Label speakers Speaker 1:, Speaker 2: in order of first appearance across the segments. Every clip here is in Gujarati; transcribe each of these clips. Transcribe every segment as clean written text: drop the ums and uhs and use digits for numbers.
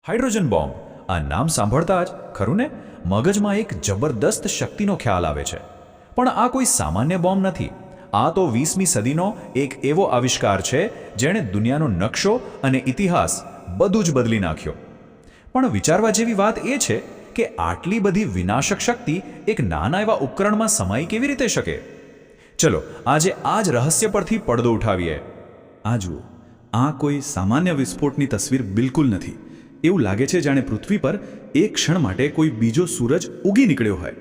Speaker 1: હાઇડ્રોજન બોમ્બ આ નામ સાંભળતા જ ખરું ને મગજમાં એક જબરદસ્ત શક્તિનો ખ્યાલ આવે છે. પણ આ કોઈ સામાન્ય બોમ્બ નથી. આ તો 20મી સદીનો એક એવો આવિષ્કાર છે જેણે દુનિયાનો નકશો અને ઇતિહાસ બધું જ બદલી નાખ્યો. પણ વિચારવા જેવી વાત એ છે કે આટલી બધી વિનાશક શક્તિ એક નાના એવા ઉપકરણમાં સમાઈ કેવી રીતે શકે? ચલો આજે આ જ રહસ્ય પરથી પડદો ઉઠાવીએ.
Speaker 2: આ જુઓ, આ કોઈ સામાન્ય વિસ્ફોટની તસવીર બિલકુલ નથી. એવું લાગે છે જાણે પૃથ્વી પર એક ક્ષણ માટે કોઈ બીજો સૂરજ ઉગી નીકળ્યો હોય.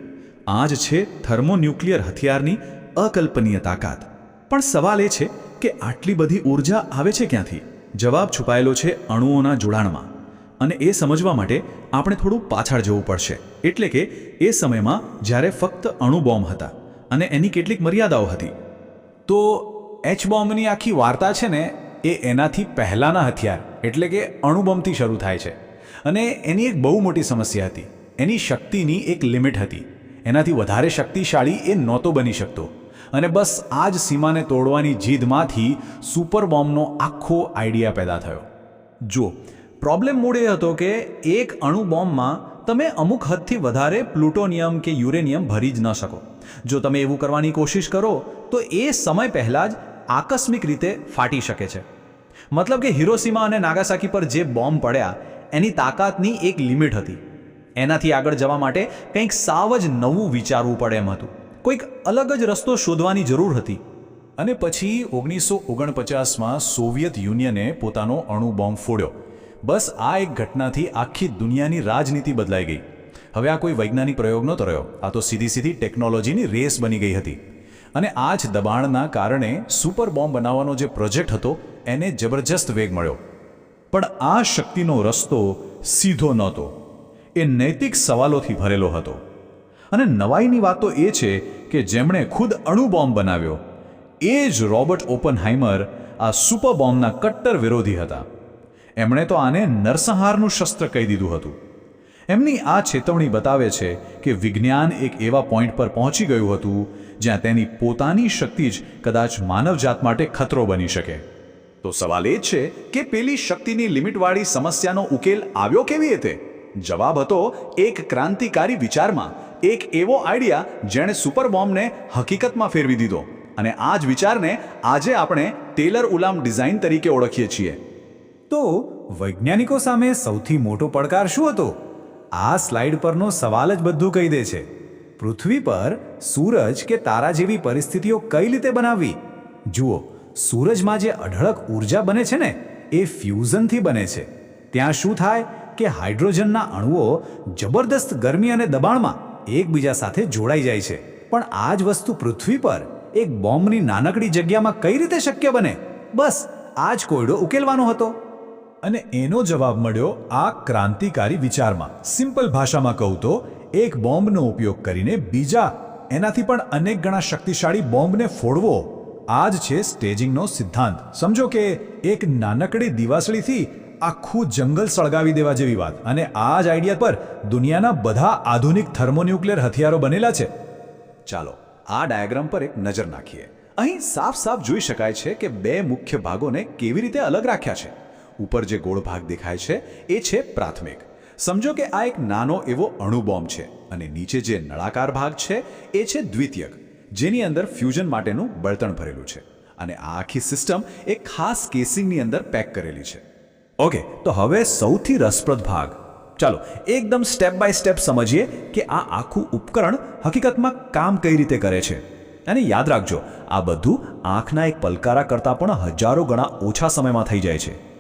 Speaker 2: આ જ છે થર્મોન્યુક્લિયર હથિયારની અકલ્પનીય તાકાત. પણ સવાલ એ છે કે આટલી બધી ઊર્જા આવે છે ક્યાંથી? જવાબ છુપાયેલો છે અણુઓના જોડાણમાં. અને એ સમજવા માટે આપણે થોડું પાછળ જવું પડશે. એટલે કે એ સમયમાં જ્યારે ફક્ત અણુ બોમ્બ હતા અને એની કેટલીક મર્યાદાઓ હતી.
Speaker 3: તો એચ બોમ્બની આખી વાર્તા છે ને એ એનાથી પહેલાંના હથિયાર એટલે કે અણુબોમ્બથી શરૂ થાય છે. અને એની એક બહુ મોટી સમસ્યા હતી. એની શક્તિની એક લિમિટ હતી. એનાથી વધારે શક્તિશાળી એ નહોતો બની શકતો. અને બસ આ જ સીમાને તોડવાની જીદમાંથી સુપર બોમ્બનો આખો આઈડિયા પેદા થયો.
Speaker 4: જુઓ, પ્રોબ્લેમ મૂળ એ હતો કે એક અણુ બોમ્બમાં તમે અમુક હદથી વધારે પ્લુટોનિયમ કે યુરેનિયમ ભરી જ ન શકો. જો તમે એવું કરવાની કોશિશ કરો તો એ સમય પહેલાં જ આકસ્મિક રીતે ફાટી શકે છે. મતલબ કે હિરોશીમા અને નાગાસાકી પર જે બોમ્બ પડ્યા એની તાકાતની એક લિમિટ હતી. એનાથી આગળ જવા માટે કંઈક સાવ જ નવું વિચારવું પડે એમ હતું. કોઈક અલગ જ રસ્તો શોધવાની જરૂર હતી.
Speaker 1: અને પછી 1949માં સોવિયત યુનિયને પોતાનો અણુ બોમ્બ ફોડ્યો. બસ આ એક ઘટનાથી આખી દુનિયાની રાજનીતિ બદલાઈ ગઈ. હવે આ કોઈ વૈજ્ઞાનિક પ્રયોગ નહોતો રહ્યો. આ તો સીધી ટેકનોલોજીની રેસ બની ગઈ હતી. અને આ જ દબાણના કારણે સુપર બોમ્બ બનાવવાનો જે પ્રોજેક્ટ હતો એને જબરજસ્ત વેગ મળ્યો. પણ આ શક્તિનો રસ્તો સીધો નહોતો. એ નૈતિક સવાલોથી ભરેલો હતો. અને નવાઈની વાત તો એ છે કે જેમણે ખુદ અણુ બોમ્બ બનાવ્યો એ જ રોબર્ટ ઓપનહાઇમર આ સુપર બોમ્બના કટ્ટર વિરોધી હતા. એમણે તો આને નરસંહારનું શસ્ત્ર કહી દીધું હતું. એમની આ ચેતવણી બતાવે છે કે વિજ્ઞાન એક એવા પોઈન્ટ પર પહોંચી ગયું હતું જ્યાં તેની પોતાની શક્તિ જ કદાચ માનવજાત માટે ખતરો બની શકે. તો સવાલ એ જ છે કે પેલી શક્તિની લિમિટવાળી સમસ્યાનો ઉકેલ આવ્યો કેવી રીતે? જવાબ હતો એક ક્રાંતિકારી વિચારમાં, એક એવો આઈડિયા જેણે સુપર બોમ્બને હકીકતમાં ફેરવી દીધો. અને આ જ વિચારને આજે આપણે ટેલર ઉલામ ડિઝાઇન તરીકે ઓળખીએ છીએ.
Speaker 3: તો વૈજ્ઞાનિકો સામે સૌથી મોટો પડકાર શું હતો? આ સ્લાઇડ પરનો સવાલ જ બધું કહી દે છે. પૃથ્વી પર સૂરજ કે તારા જેવી પરિસ્થિતિઓ કઈ રીતે બનાવવી? જુઓ, સૂરજમાં જે અઢળક ઊર્જા બને છે ને એ ફ્યુઝનથી બને છે. ત્યાં શું થાય કે હાઇડ્રોજનના અણુઓ જબરદસ્ત ગરમી અને દબાણમાં એકબીજા સાથે જોડાઈ જાય છે. પણ આ જ વસ્તુ પૃથ્વી પર એક બોમ્બની નાનકડી જગ્યામાં કઈ રીતે શક્ય બને? બસ આ જ કોયડો ઉકેલવાનો હતો.
Speaker 1: અને એનો જવાબ મળ્યો આ ક્રાંતિકારી વિચારમાં. સિમ્પલ ભાષામાં કહું તો એક બોમ્બનો ઉપયોગ કરીને બીજા એનાથી પણ અનેક ગણા શક્તિશાળી બોમ્બને ફોડવો. આ જ છે સ્ટેજિંગનો સિદ્ધાંત. સમજો કે એક નાનકડી દિવાસળીથી આખું જંગલ સળગાવી દેવા જેવી વાત. અને આ જ આઈડિયા પર દુનિયાના બધા આધુનિક થર્મોન્યુક્લિયર હથિયારો બનેલા છે. ચાલો આ ડાયાગ્રામ પર એક નજર નાખીએ. અહીં સાફ સાફ જોઈ શકાય છે કે બે મુખ્ય ભાગોને કેવી રીતે અલગ રાખ્યા છે. ઉપર જે ગોળ ભાગ દેખાય છે એ છે પ્રાથમિક. સમજો કે આ એક નાનો એવો અણુ બોમ્બ છે. અને નીચે જે નળાકાર ભાગ છે એ છે દ્વિતીયક, જેની અંદર ફ્યુઝન માટેનું બળતણ ભરેલું છે. અને આ આખી સિસ્ટમ એક ખાસ કેસિંગની અંદર પેક કરેલી છે. ઓકે, તો હવે સૌથી રસપ્રદ ભાગ. ચાલો એકદમ સ્ટેપ બાય સ્ટેપ સમજીએ કે આ આખું ઉપકરણ હકીકતમાં કામ કઈ રીતે કરે છે. અને યાદ રાખજો, આ બધું આંખના એક પલકારા કરતાં પણ હજારો ગણા ઓછા સમયમાં થઈ જાય છે.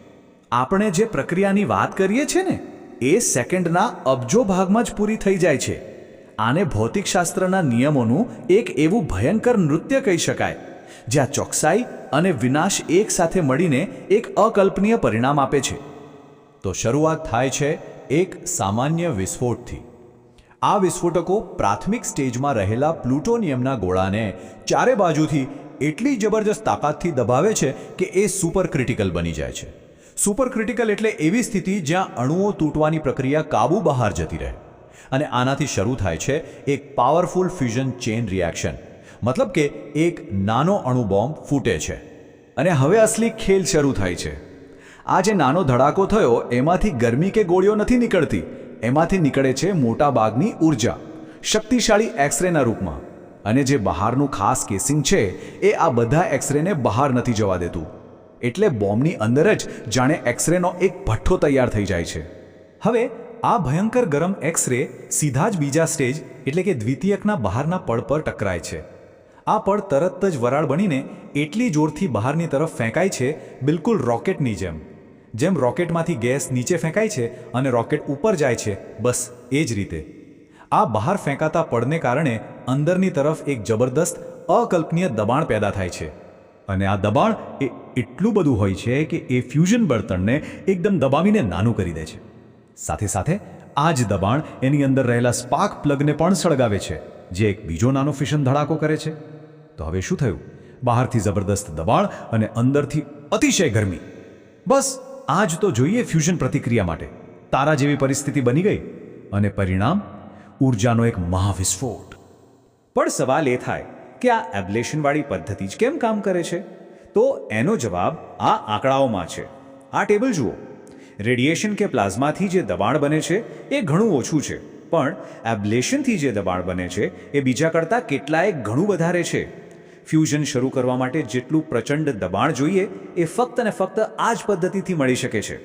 Speaker 1: આપણે જે પ્રક્રિયાની વાત કરીએ છીએ ને એ સેકન્ડના અબજો ભાગમાં જ પૂરી થઈ જાય છે. આને ભૌતિકશાસ્ત્રના નિયમોનું એક એવું ભયંકર નૃત્ય કહી શકાય, જ્યાં ચોકસાઈ અને વિનાશ એક સાથે મળીને એક અકલ્પનીય પરિણામ આપે છે. તો શરૂઆત થાય છે એક સામાન્ય વિસ્ફોટથી. આ વિસ્ફોટકો પ્રાથમિક સ્ટેજમાં રહેલા પ્લુટોનિયમના ગોળાને ચારે બાજુથી એટલી જબરજસ્ત તાકાતથી દબાવે છે કે એ સુપર ક્રિટિકલ બની જાય છે. સુપર ક્રિટિકલ એટલે એવી સ્થિતિ જ્યાં અણુઓ તૂટવાની પ્રક્રિયા કાબુ બહાર જતી રહે. અને આનાથી શરૂ થાય છે એક પાવરફુલ ફ્યુઝન ચેઇન રિએક્શન. મતલબ કે એક નાનો અણુ બોમ્બ ફૂટે છે. અને હવે અસલી ખેલ શરૂ થાય છે.
Speaker 3: આ જે નાનો ધડાકો થયો એમાંથી ગરમી કે ગોળીઓ નથી નીકળતી, એમાંથી નીકળે છે મોટા ભાગની ઊર્જા, શક્તિશાળી એક્સરેના રૂપમાં. અને જે બહારનું ખાસ કેસિંગ છે એ આ બધા એક્સરેને બહાર નથી જવા દેતું. એટલે બોમ્બની અંદર જ જાણે એક્સરેનો એક ભઠ્ઠો તૈયાર થઈ જાય છે.
Speaker 4: હવે આ ભયંકર ગરમ એક્સરે સીધા જ બીજા સ્ટેજ એટલે કે દ્વિતીયકના બહારના પડ પર ટકરાય છે. આ પડ તરત જ વરાળ બનીને એટલી જોરથી બહારની તરફ ફેંકાય છે, બિલકુલ રોકેટની જેમ રોકેટમાંથી ગેસ નીચે ફેંકાય છે અને રોકેટ ઉપર જાય છે, બસ એ જ રીતે. આ બહાર ફેંકાતા પડને કારણે અંદરની તરફ એક જબરદસ્ત અકલ્પનીય દબાણ પેદા થાય છે. અને આ દબાણ એ એટલું બધું હોય છે કે એ ફ્યુઝન બળતણને એકદમ દબાવીને નાનું કરી દે છે. સાથે સાથે આ જ દબાણ એની અંદર રહેલા સ્પાર્ક પ્લગને પણ સળગાવે છે, જે એક બીજો નાનો ફિશન ધડાકો કરે છે. તો હવે શું થયું? બહારથી જબરદસ્ત દબાણ અને અંદરથી અતિશય ગરમી. બસ આ જ તો જોઈએ ફ્યુઝન પ્રતિક્રિયા માટે. તારા જેવી પરિસ્થિતિ બની ગઈ અને પરિણામ ઊર્જાનો એક મહાવિસ્ફોટ. પણ સવાલ એ થાય કે આ એબ્લેશનવાળી પદ્ધતિ જ કેમ કામ કરે છે? તો એનો જવાબ આ આંકડાઓમાં છે. આ ટેબલ જુઓ. રેડિયેશન કે પ્લાઝમાથી જે દબાણ બને છે એ ઘણું ઓછું છે, પણ એબ્લેશનથી જે દબાણ બને છે એ બીજા કરતાં કેટલાય ઘણું વધારે છે. ફ્યુઝન શરૂ કરવા માટે જેટલું પ્રચંડ દબાણ જોઈએ એ ફક્ત ને ફક્ત આ જ પદ્ધતિથી મળી શકે છે.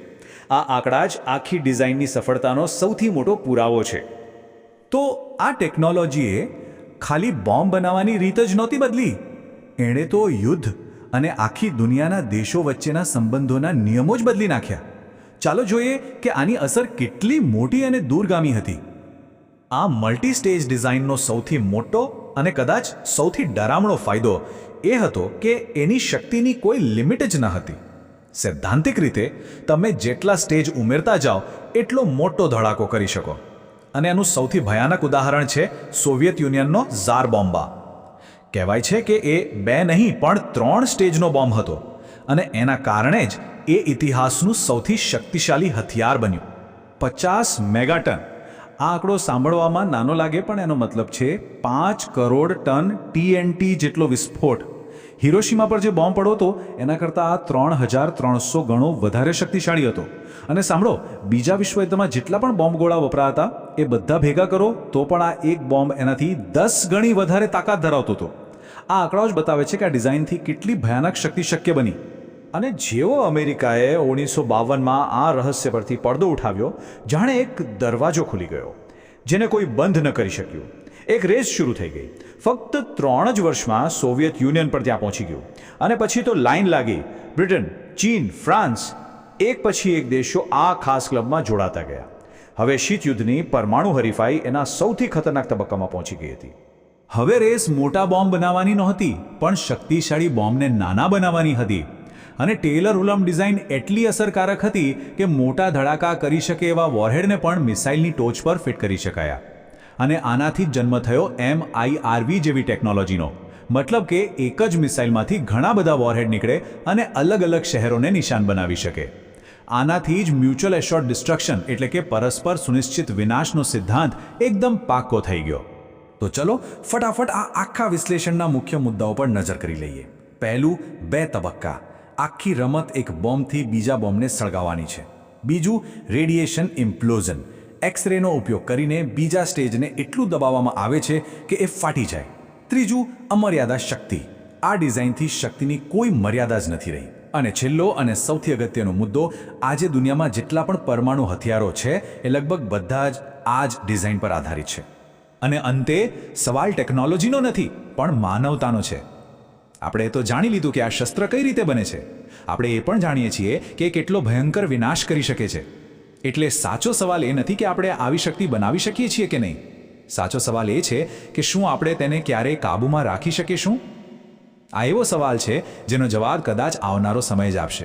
Speaker 4: આ આંકડા જ આખી ડિઝાઇનની સફળતાનો સૌથી મોટો પુરાવો છે. તો આ ટેકનોલોજીએ ખાલી બોમ્બ બનાવવાની રીત જ નહોતી બદલી, એણે તો યુદ્ધ અને આખી દુનિયાના દેશો વચ્ચેના સંબંધોના નિયમો જ બદલી નાખ્યા. ચાલો જોઈએ કે આની અસર કેટલી મોટી અને દૂરગામી હતી. આ મલ્ટી સ્ટેજ ડિઝાઇનનો સૌથી મોટો અને કદાચ સૌથી ડરામણો ફાયદો એ હતો કે એની શક્તિની કોઈ લિમિટ જ ન હતી. સૈદ્ધાંતિક રીતે તમે જેટલા સ્ટેજ ઉમેરતા જાઓ એટલો મોટો ધડાકો કરી શકો. અને એનું સૌથી ભયાનક ઉદાહરણ છે સોવિયત યુનિયનનો ઝાર બોમ્બા. કહેવાય છે કે એ 2 નહીં પણ 3 સ્ટેજનો બોમ્બ હતો અને એના કારણે જ એ ઇતિહાસનું સૌથી શક્તિશાળી હથિયાર બન્યું. 50 મેગાટન. આ આંકડો સાંભળવામાં નાનો લાગે, પણ એનો મતલબ છે 5 કરોડ ટન TNT જેટલો વિસ્ફોટ. હિરોશીમા પર જે બોમ્બ પડ્યો હતો એના કરતાં આ 3300 ગણો વધારે શક્તિશાળી હતો. અને સાંભળો, બીજા વિશ્વયુદ્ધમાં જેટલા પણ બોમ્બ ગોળા વપરાતા એ બધા ભેગા કરો તો પણ આ એક બોમ્બ એનાથી 10 ગણી વધારે તાકાત ધરાવતો હતો. આ આંકડાઓ જ બતાવે છે કે આ ડિઝાઇનથી કેટલી ભયાનક શક્તિ શક્ય બની. અને જેવો અમેરિકાએ 1952માં આ રહસ્ય પરથી પડદો ઉઠાવ્યો, જાણે એક દરવાજો ખુલી ગયો જેને કોઈ બંધ ન કરી શક્યું. એક રેસ શરૂ થઈ ગઈ. ફક્ત 3 જ વર્ષમાં સોવિયત યુનિયન પર ત્યાં પહોંચી ગયું અને પછી તો લાઈન લાગી. બ્રિટન, ચીન, ફ્રાન્સ, એક પછી એક દેશો આ ખાસ ક્લબમાં જોડાતા ગયા. હવે શીત યુદ્ધની પરમાણુ હરીફાઈ એના સૌથી ખતરનાક તબક્કામાં પહોંચી ગઈ હતી. હવે રેસ મોટા બોમ્બ બનાવવાની નહોતી, પણ શક્તિશાળી બોમ્બને નાના બનાવવાની હતી. અને ટેલર ઉલમ ડિઝાઇન એટલી અસરકારક હતી કે મોટા ધડાકા કરી શકે એવા વોરહેડને પણ મિસાઇલની ટોચ પર ફિટ કરી શકાયા. અને આનાથી જ જન્મ થયો MIRV જેવી ટેકનોલોજીનો. મતલબ કે એક જ મિસાઇલમાંથી ઘણા બધા વોરહેડ નીકળે અને અલગ અલગ શહેરોને નિશાન બનાવી શકે. આનાથી જ મ્યુચ્યુઅલ એશ્યોર્ડ ડિસ્ટ્રક્શન એટલે કે પરસ્પર સુનિશ્ચિત વિનાશનો સિદ્ધાંત એકદમ પાક્કો થઈ ગયો. તો ચલો ફટાફટ આ આખા વિશ્લેષણના મુખ્ય મુદ્દાઓ પર નજર કરી લઈએ. પહેલું, 2 તબક્કા. આખી રમત એક બોમ્બથી બીજા બોમ્બને સળગાવવાની છે. બીજું, રેડિયેશન ઇમ્પ્લોઝન. એક્સરેનો ઉપયોગ કરીને બીજા સ્ટેજને એટલું દબાવવામાં આવે છે કે એ ફાટી જાય. ત્રીજું, અમર્યાદા શક્તિ. આ ડિઝાઇનથી શક્તિની કોઈ મર્યાદા જ નથી રહી. અને છેલ્લો અને સૌથી અગત્યનો મુદ્દો, આજે દુનિયામાં જેટલા પણ પરમાણુ હથિયારો છે એ લગભગ બધા જ આ જ ડિઝાઇન પર આધારિત છે. અને અંતે સવાલ ટેકનોલોજીનો નથી, પણ માનવતાનો છે. આપણે તો જાણી લીધું કે આ શસ્ત્ર કઈ રીતે બને છે. આપણે એ પણ જાણીએ છીએ કે કેટલો ભયંકર વિનાશ કરી શકે છે. એટલે સાચો સવાલ એ નથી કે આપણે આવી શક્તિ બનાવી શકીએ છીએ કે નહીં. સાચો સવાલ એ છે કે શું આપણે તેને ક્યારેય કાબૂમાં રાખી શકીશું? આ એવો સવાલ છે જેનો જવાબ કદાચ આવનારો સમય જ આપશે.